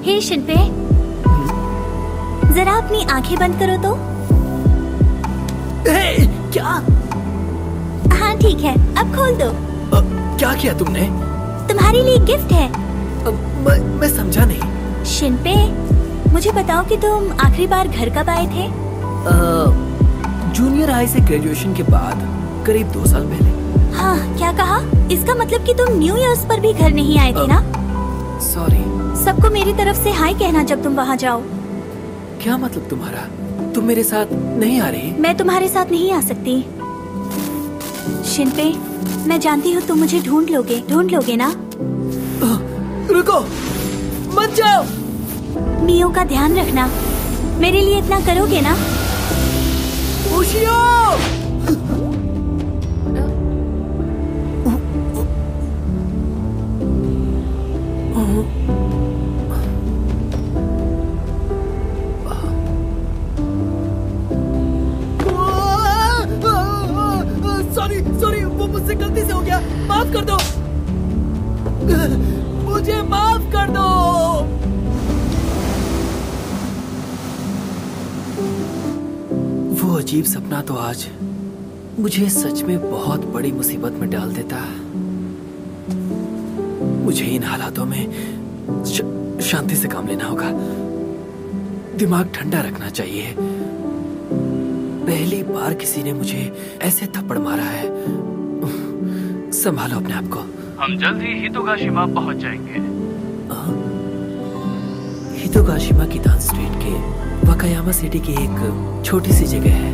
हे शिनपे, जरा अपनी आंखें बंद करो तो। क्या? हाँ ठीक है, अब खोल दो। क्या किया तुमने? तुम्हारे लिए गिफ्ट है। मैं समझा नहीं। शिनपे, मुझे बताओ कि तुम आखिरी बार घर कब आए थे? जूनियर हाई से ग्रेजुएशन के बाद करीब 2 साल पहले। हाँ, क्या कहा? इसका मतलब कि तुम न्यू ईयर्स पर भी घर नहीं आए थे ना? सॉरी। सबको मेरी तरफ से हाय कहना जब तुम वहाँ जाओ। क्या मतलब तुम्हारा? तुम मेरे साथ नहीं आ रही? मैं तुम्हारे साथ नहीं आ सकती। शिनपे, मैं जानती हूँ तुम मुझे ढूंढ लोगे ना? रुको, मत जाओ। मियो का ध्यान रखना। मेरे लिए इतना करोगे ना? उशियो! सॉरी, वो मुझसे गलती से हो गया। माफ कर दो, मुझे माफ कर दो। वो अजीब सपना तो आज मुझे सच में बहुत बड़ी मुसीबत में डाल देता। मुझे इन हालातों में शांति से काम लेना होगा। दिमाग ठंडा रखना चाहिए। पहली बार किसी ने मुझे ऐसे थप्पड़ मारा है। संभालो अपने आप को। हम जल्द ही हितोगाशिमा पहुंच जाएंगे। हितोगाशिमा कितान स्ट्रीट के वाकायामा सिटी की एक छोटी सी जगह है।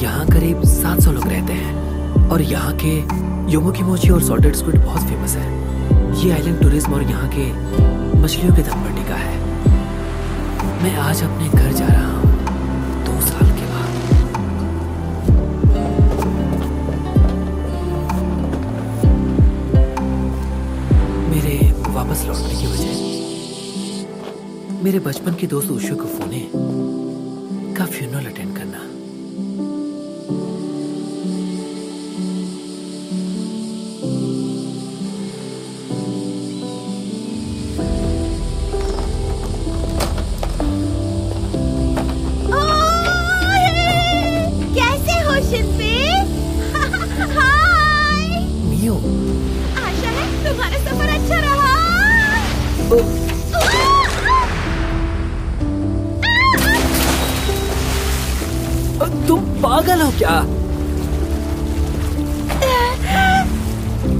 यहाँ करीब 700 लोग रहते हैं और यहाँ के योमोकी और सॉल्टेड स्क्विड बहुत फेमस है। ये आइलैंड टूरिज्म और यहाँ के मछलियों के दम पर टिका है। मैं आज अपने घर जा रहा हूँ 2 साल के बाद। मेरे वापस लौटने की वजह मेरे बचपन के दोस्त उशु को फोने का फ्यूनरल अटेंड करना। कैसे हो शिनपे? हाय मियो, आशा है तुम्हारा सफर अच्छा रहा। तुम पागल हो क्या?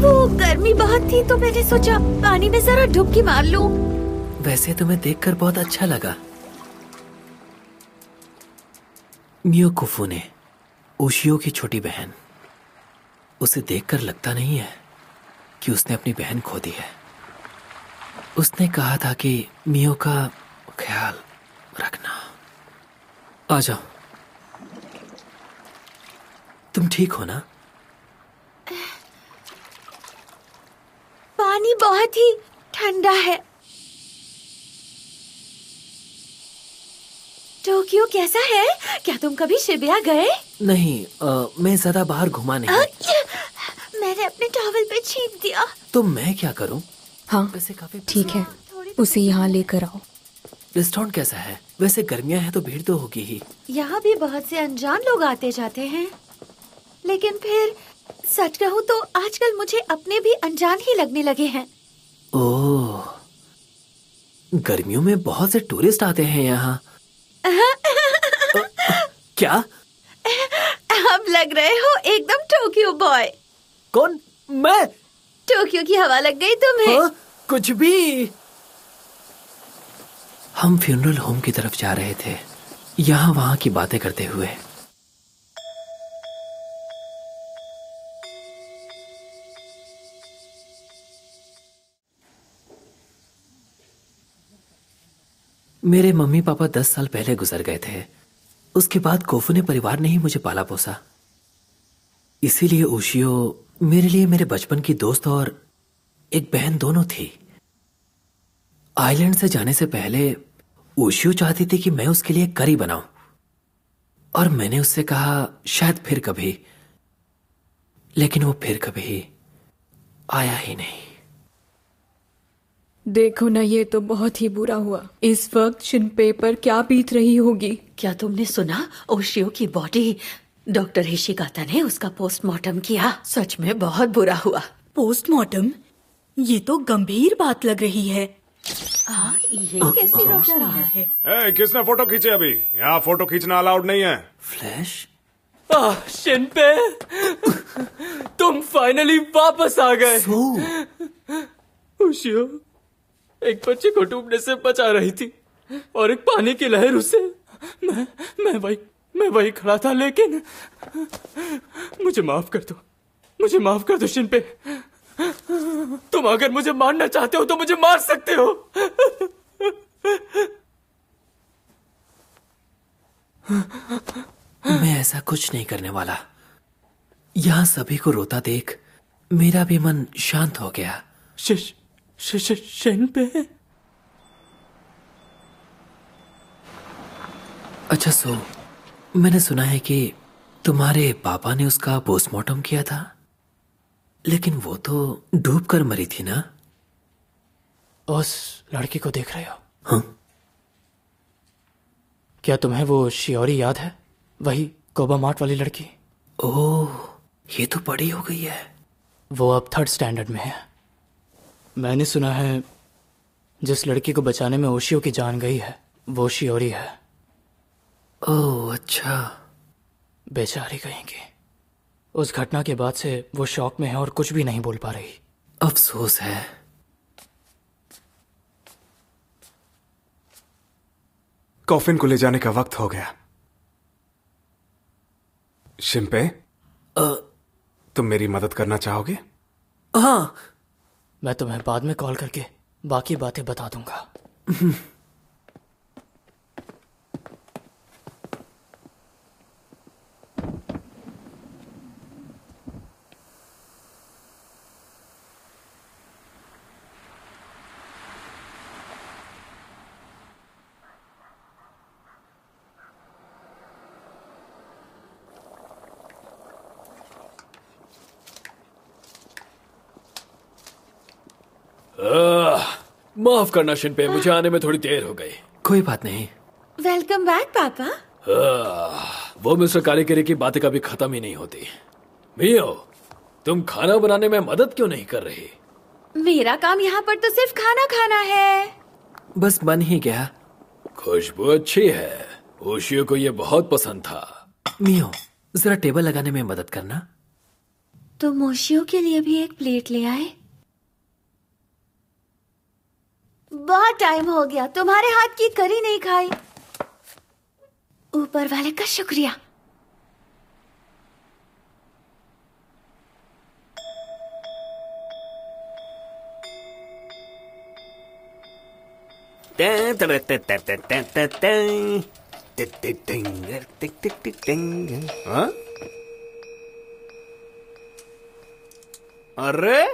वो गर्मी बहुत थी तो मैंने सोचा पानी में जरा डुबकी मार लूं। वैसे तुम्हें देखकर बहुत अच्छा लगा। मियो कुफुने, ओशियो की छोटी बहन। उसे देखकर लगता नहीं है कि उसने अपनी बहन खो दी है। उसने कहा था कि मियो का ख्याल रखना। आ जाओ। तुम ठीक हो ना? पानी बहुत ही ठंडा है। टोक्यो कैसा है? क्या तुम कभी शिबुया गए? नहीं, मैं ज्यादा बाहर घुमा नहीं। मैंने अपने टॉवल पे छींक दिया। तो मैं क्या करूं? हाँ वैसे काफी ठीक है, उसे यहाँ लेकर आओ। रेस्टोरेंट कैसा है? वैसे गर्मियां हैं तो भीड़ तो होगी ही। यहाँ भी बहुत से अनजान लोग आते जाते हैं, लेकिन फिर सच कहूँ तो आजकल मुझे अपने भी अनजान ही लगने लगे हैं। ओह, गर्मियों में बहुत से टूरिस्ट आते हैं यहाँ। क्या? अब लग रहे हो एकदम टोक्यो बॉय। कौन? मैं? टोक्यो की हवा लग गई तुम्हें? हाँ, कुछ भी। हम फ्यूनरल होम की तरफ जा रहे थे, यहाँ वहाँ की बातें करते हुए। मेरे मम्मी पापा 10 साल पहले गुजर गए थे। उसके बाद कोफुने परिवार ने ही मुझे पाला पोसा। इसीलिए ओशियो मेरे लिए मेरे बचपन की दोस्त और एक बहन दोनों थी। आइलैंड से जाने से पहले ओशियो चाहती थी कि मैं उसके लिए करी बनाऊं, और मैंने उससे कहा शायद फिर कभी, लेकिन वो फिर कभी आया ही नहीं। देखो ना, ये तो बहुत ही बुरा हुआ। इस वक्त शिनपे पर क्या बीत रही होगी। क्या तुमने सुना? ओशियो की बॉडी, डॉक्टर हिशिकाता ने उसका पोस्टमार्टम किया। सच में बहुत बुरा हुआ। पोस्टमार्टम? ये तो गंभीर बात लग रही है। ये कैसी रोशनी है? किसने फोटो खींचे? अभी यहाँ फोटो खींचना अलाउड नहीं है। फ्लैश? शिनपे, तुम फाइनली वापस आ गए। ओशियो एक बच्चे को डूबने से बचा रही थी और एक पानी की लहर उसे। मैं वही खड़ा था, लेकिन मुझे माफ कर दो शिनपे। तुम अगर मुझे मारना चाहते हो तो मुझे मार सकते हो। मैं ऐसा कुछ नहीं करने वाला। यहाँ सभी को रोता देख मेरा भी मन शांत हो गया। शिनपे। अच्छा सो, मैंने सुना है कि तुम्हारे पापा ने उसका पोस्टमार्टम किया था, लेकिन वो तो डूब कर मरी थी ना? उस लड़की को देख रहे हो? हाँ। क्या तुम्हें वो शियोरी याद है? वही कोबा मार्ट वाली लड़की। ओह, ये तो बड़ी हो गई है। वो अब 3rd स्टैंडर्ड में है। मैंने सुना है जिस लड़की को बचाने में ओशियो की जान गई है वो शियोरी है। ओह अच्छा। बेचारी कहेंगे। उस घटना के बाद से वो शॉक में है और कुछ भी नहीं बोल पा रही। अफसोस है। कॉफिन को ले जाने का वक्त हो गया। शिंपे, तुम मेरी मदद करना चाहोगे? हाँ। मैं तुम्हें बाद में कॉल करके बाकी बातें बता दूंगा। माफ करना शिनपे, मुझे आने में थोड़ी देर हो गई। कोई बात नहीं। वेलकम बैक पापा। वो मिस्टर कारीगिरी की बातें कभी खत्म ही नहीं होती। मियो, तुम खाना बनाने में मदद क्यों नहीं कर रही? मेरा काम यहाँ पर तो सिर्फ खाना खाना है। बस बन ही गया। खुशबू अच्छी है। ओशियो को ये बहुत पसंद था। मियो, जरा टेबल लगाने में मदद करना। तुम ओशियो के लिए भी एक प्लेट ले आए? बहुत टाइम हो गया तुम्हारे हाथ की करी नहीं खाई। ऊपर वाले का शुक्रिया। हाँ? अरे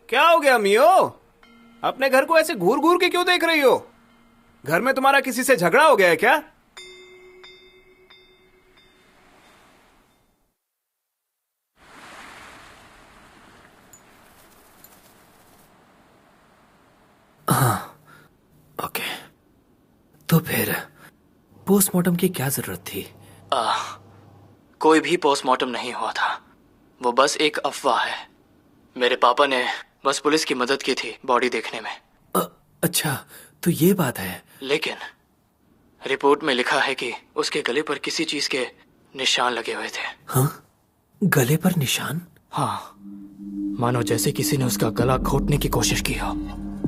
क्या हो गया मियो? अपने घर को ऐसे घूर घूर के क्यों देख रही हो? घर में तुम्हारा किसी से झगड़ा हो गया है क्या? हाँ, ओके। तो फिर पोस्टमार्टम की क्या जरूरत थी? कोई भी पोस्टमार्टम नहीं हुआ था। वो बस एक अफवाह है। मेरे पापा ने बस पुलिस की मदद की थी बॉडी देखने में। अच्छा, तो ये बात है। लेकिन रिपोर्ट में लिखा है कि उसके गले पर किसी चीज के निशान लगे हुए थे। हाँ? गले पर निशान? हाँ, मानो जैसे किसी ने उसका गला घोटने की कोशिश की हो।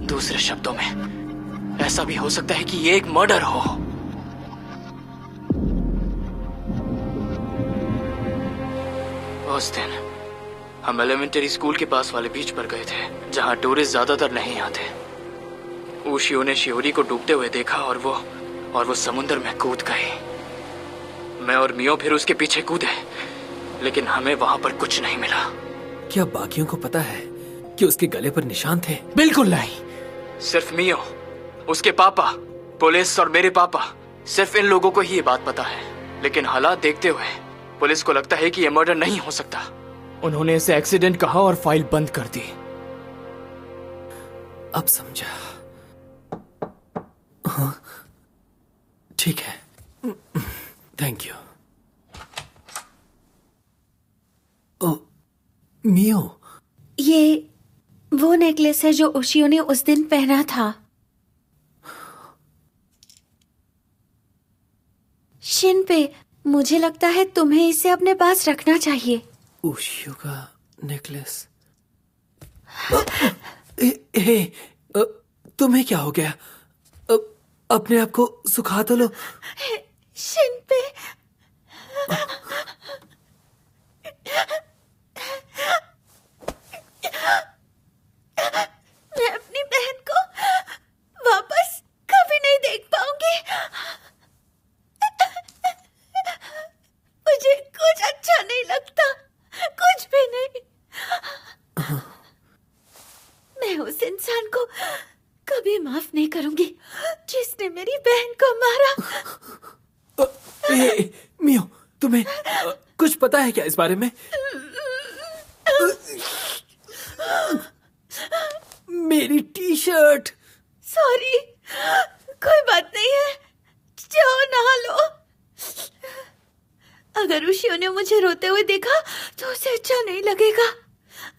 दूसरे शब्दों में ऐसा भी हो सकता है कि ये एक मर्डर हो। उस दिन हम एलिमेंटरी स्कूल के पास वाले बीच पर गए थे जहां टूरिस्ट ज्यादातर नहीं आते। ओशियो ने शियोरी को डूबते हुए देखा और वो समुद्र में कूद गई। मैं और मियो फिर उसके पीछे कूदे, लेकिन हमें वहां पर कुछ नहीं मिला। क्या बाकियों को पता है कि उसके गले पर निशान थे? बिल्कुल नहीं। सिर्फ मियो, उसके पापा, पुलिस और मेरे पापा, सिर्फ इन लोगों को ही ये बात पता है। लेकिन हालात देखते हुए पुलिस को लगता है कि ये मर्डर नहीं हो सकता। उन्होंने इसे एक्सीडेंट कहा और फाइल बंद कर दी। अब समझा। हाँ, ठीक है, थैंक यू। ओ, मियो, ये वो नेकलेस है जो ओशियो ने उस दिन पहना था। शिनपे, मुझे लगता है तुम्हें इसे अपने पास रखना चाहिए। ओशियो का नेकलेस। हे, तुम्हें क्या हो गया? अपने आप को सुखा तो लो। शिनपे, मैं अपनी बहन को वापस कभी नहीं देख पाऊंगी। मुझे कुछ अच्छा नहीं लगता, कुछ भी नहीं। मैं उस इंसान को कभी माफ नहीं करूंगी जिसने मेरी बहन को मारा। मियो, तुम्हें कुछ पता है क्या इस बारे में? मेरी टी शर्ट। सॉरी, कोई बात नहीं है, जाओ नहा लो। अगर ओशियो ने मुझे रोते हुए देखा तो उसे अच्छा नहीं लगेगा।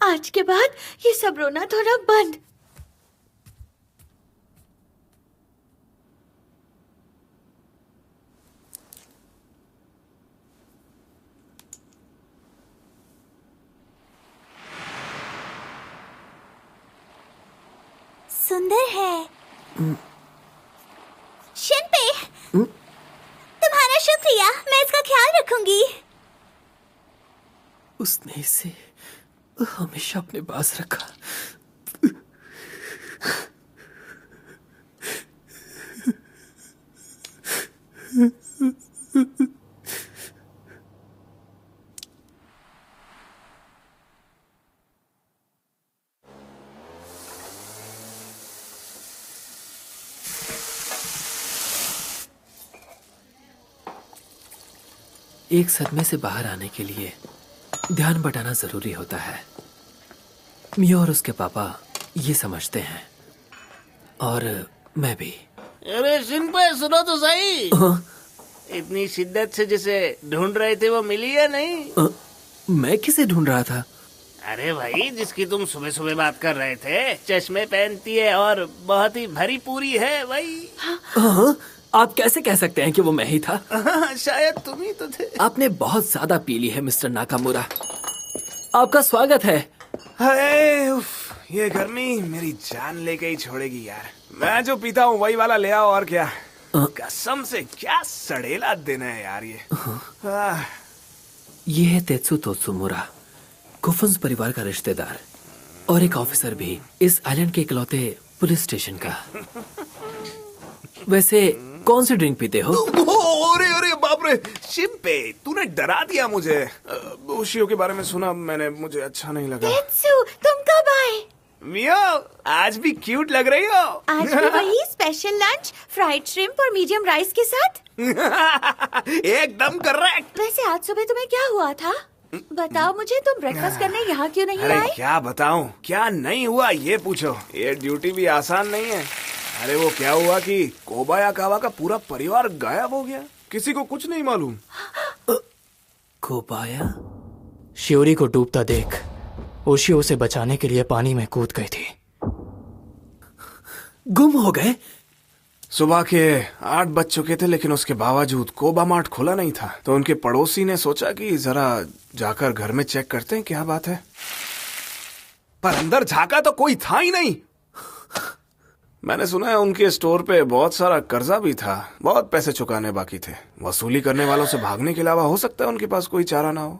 आज के बाद ये सब रोना धोना बंद। सुंदर है। शिनपे, तुम्हारा शुक्रिया, मैं इसका ख्याल रखूंगी। उसने इसे हमेशा अपने पास रखा। एक सदमे से बाहर आने के लिए ध्यान बटाना जरूरी होता है। मियो और उसके पापा ये समझते हैं, और मैं भी। अरे शिनपे, सुनो तो सही। हाँ? इतनी शिद्दत से जिसे ढूंढ रहे थे वो मिली या नहीं? मैं किसे ढूंढ रहा था? अरे भाई, जिसकी तुम सुबह सुबह बात कर रहे थे, चश्मे पहनती है और बहुत ही भरी पूरी है भाई। हाँ? आप कैसे कह सकते हैं कि वो मैं ही था? शायद तुम ही तो थे। आपने बहुत ज्यादा पी ली है मिस्टर नाकामुरा। आपका स्वागत है। हाय, उफ, ये गर्मी मेरी जान लेके ही छोड़ेगी यार। मैं जो पीता हूँ वही वाला ले आओ, और क्या। कसम से क्या सड़ेला दिन है यार ये। ये है तेत्सु तोत्सुमुरा, कुफुन्स परिवार का रिश्तेदार, और एक ऑफिसर भी इस आइलैंड के इकलौते पुलिस स्टेशन का। वैसे कौन सी ड्रिंक पीते हो? अरे अरे बाप रे शिनपे, तूने डरा दिया मुझे। ओशियो के बारे में सुना मैंने, मुझे अच्छा नहीं लगा। तेत्सु, तुम कब आए? मियो, आज भी क्यूट लग रही हो। आज भी वही स्पेशल लंच, फ्राइड श्रिम्प और मीडियम राइस के साथ। एकदम करेक्ट। वैसे आज सुबह तुम्हें क्या हुआ था? बताओ मुझे, तुम ब्रेकफास्ट करने यहाँ क्यों नहीं अरे आए? क्या बताऊं, क्या नहीं हुआ ये पूछो। ये ड्यूटी भी आसान नहीं है। अरे वो क्या हुआ कि कोबायाकावा का पूरा परिवार गायब हो गया, किसी को कुछ नहीं मालूम। कोबाया? शियोरी को डूबता देख ओशियो उसे बचाने के लिए पानी में कूद गई थी। गुम हो गए? सुबह के 8 बज चुके थे, लेकिन उसके बावजूद कोबा मार्ट खुला नहीं था। तो उनके पड़ोसी ने सोचा कि जरा जाकर घर में चेक करते हैं क्या बात है। पर अंदर झांका तो कोई था ही नहीं। मैंने सुना है उनके स्टोर पे बहुत सारा कर्जा भी था, बहुत पैसे चुकाने बाकी थे। वसूली करने वालों से भागने के अलावा हो सकता है उनके पास कोई चारा ना हो।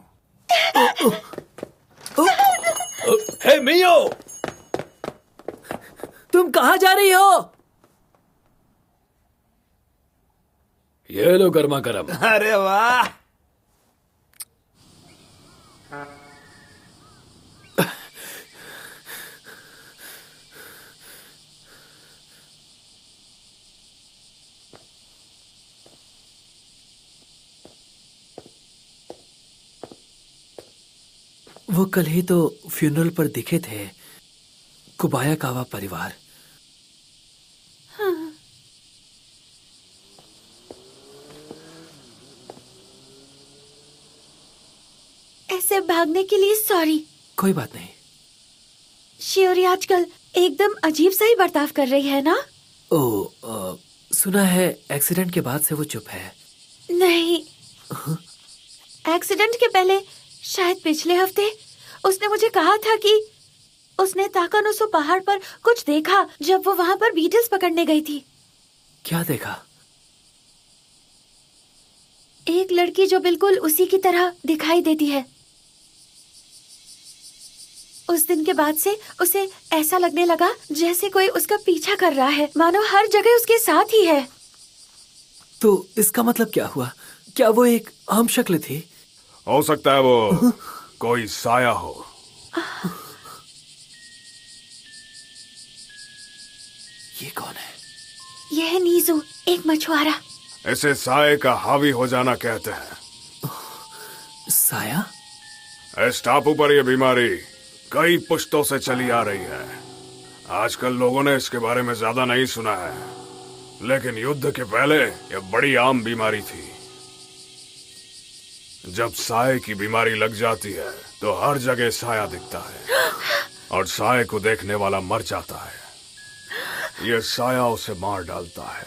हे मियो, तुम कहाँ जा रही हो? ये लो गर्मा गर्म। अरे वाह, वो कल ही तो फ्यूनरल पर दिखे थे, कोबायाकावा परिवार। से भागने के लिए सॉरी। कोई बात नहीं। शियोरी आजकल एकदम अजीब सा ही बर्ताव कर रही है ना? सुना है एक्सीडेंट के बाद से वो चुप है। नहीं, एक्सीडेंट के पहले शायद पिछले हफ्ते उसने मुझे कहा था कि उसने ताकानोसो पहाड़ पर कुछ देखा जब वो वहाँ पर बीटल्स पकड़ने गई थी। क्या देखा? एक लड़की जो बिल्कुल उसी की तरह दिखाई देती है। उस दिन के बाद से उसे ऐसा लगने लगा जैसे कोई उसका पीछा कर रहा है, मानो हर जगह उसके साथ ही है। तो इसका मतलब क्या हुआ? क्या वो एक आम शक्ल थी? हो सकता है वो कोई साया हो। ये कौन है? यह है नीजू, एक मछुआरा। इसे साये का हावी हो जाना कहते हैं। साया? इस टापू पर यह बीमारी कई पुश्तों से चली आ रही है। आजकल लोगों ने इसके बारे में ज्यादा नहीं सुना है, लेकिन युद्ध के पहले यह बड़ी आम बीमारी थी। जब साये की बीमारी लग जाती है तो हर जगह साया दिखता है और साये को देखने वाला मर जाता है। यह साया उसे मार डालता है,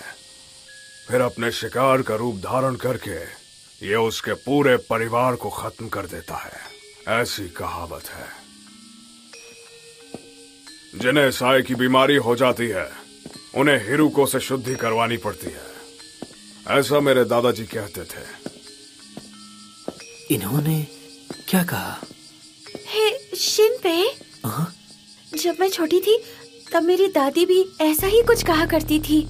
फिर अपने शिकार का रूप धारण करके यह उसके पूरे परिवार को खत्म कर देता है। ऐसी कहावत है। जिन्हें साये की बीमारी हो जाती है उन्हें हिरुको से शुद्धि करवानी पड़ती है, ऐसा मेरे दादाजी कहते थे। इन्होंने क्या कहा? हे शिनपे, जब मैं छोटी थी तब मेरी दादी भी ऐसा ही कुछ कहा करती थी।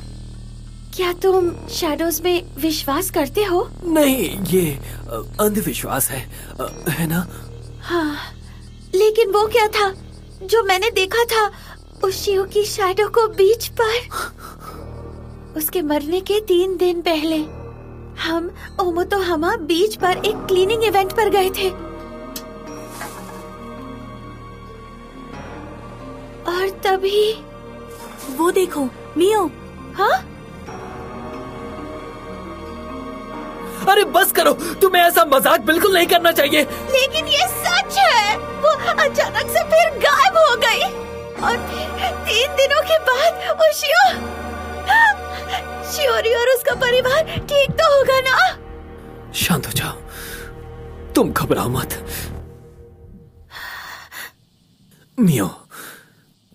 क्या तुम शैडोज में विश्वास करते हो? नहीं, ये अंधविश्वास है ना? हाँ, लेकिन वो क्या था जो मैंने देखा था उशियो की शैडो को बीच पर? उसके मरने के 3 दिन पहले हम ओमोतोहामा बीच पर एक क्लीनिंग इवेंट पर गए थे और तभी वो देखो मियो। हाँ? अरे बस करो, तुम्हें ऐसा मजाक बिल्कुल नहीं करना चाहिए। लेकिन ये सच है। वो अचानक से फिर गायब हो गई और फिर 3 दिनों के बाद उशियो, शियोरी और उसका परिवार ठीक तो होगा ना? शांत हो जाओ, तुम घबराओ मत। मियो,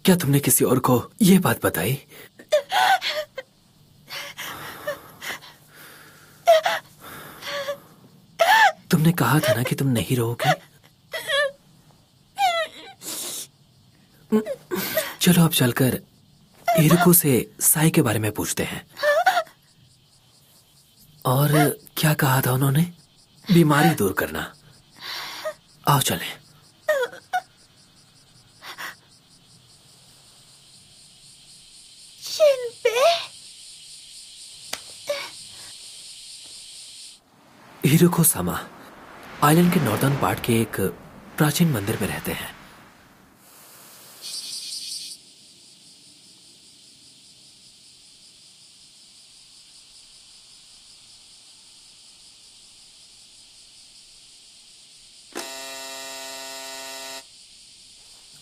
क्या तुमने किसी और को ये बात बताई? तुमने कहा था ना कि तुम नहीं रहोगे। चलो अब चलकर हिरुको से साई के बारे में पूछते हैं। और क्या कहा था उन्होंने? बीमारी दूर करना। आओ चलें। हिरुको सामा आइलैंड के नॉर्दर्न पार्ट के एक प्राचीन मंदिर में रहते हैं।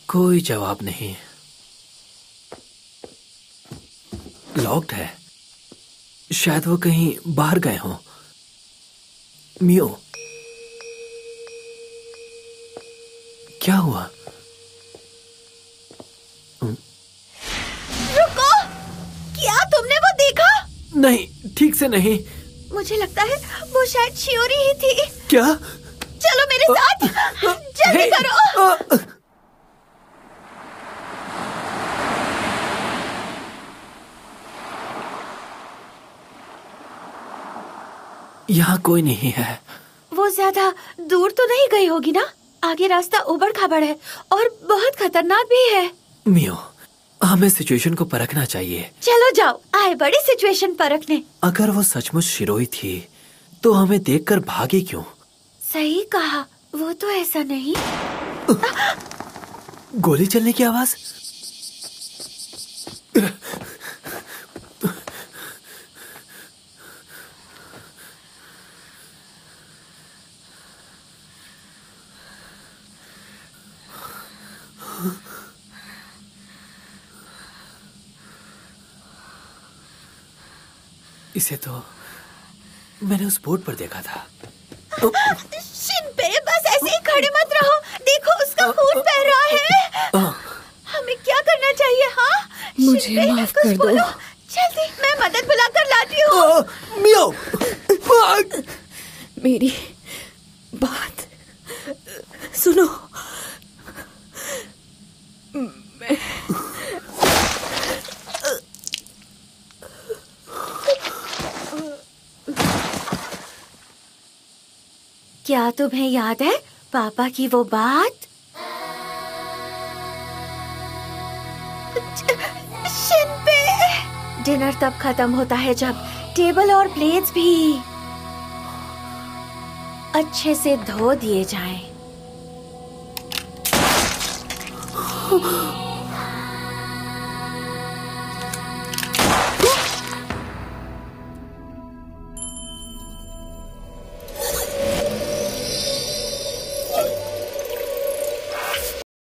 कोई जवाब नहीं। लॉक्ड है। शायद वो कहीं बाहर गए हों। मियो, क्या हुआ? रुको, क्या तुमने वो देखा? नहीं, ठीक से नहीं। मुझे लगता है वो शायद शियोरी ही थी। क्या? चलो मेरे साथ, जल्दी करो। यहाँ कोई नहीं है। वो ज्यादा दूर तो नहीं गई होगी ना? आगे रास्ता उबड़ खाबड़ है और बहुत खतरनाक भी है। मियो, हमें सिचुएशन को परखना चाहिए। चलो जाओ, आए बड़ी सिचुएशन परखने। अगर वो सचमुच शिरोई थी तो हमें देखकर भागे क्यों? सही कहा, वो तो ऐसा नहीं। गोली चलने की आवाज। इसे तो मैंने उस बोर्ड पर देखा था। शिनपे, बस ऐसे ही खड़े मत रहो। देखो उसका खून बह रहा है। हमें क्या करना चाहिए? हाँ, मुझे शिनपे, माफ कुछ कर दो। बोलो। जल्दी, मैं मदद बुलाकर लाती हूँ। मियो, मेरी बात सुनो। क्या तुम्हें याद है पापा की वो बात? शिनपे, डिनर तब खत्म होता है जब टेबल और प्लेट्स भी अच्छे से धो दिए जाएं।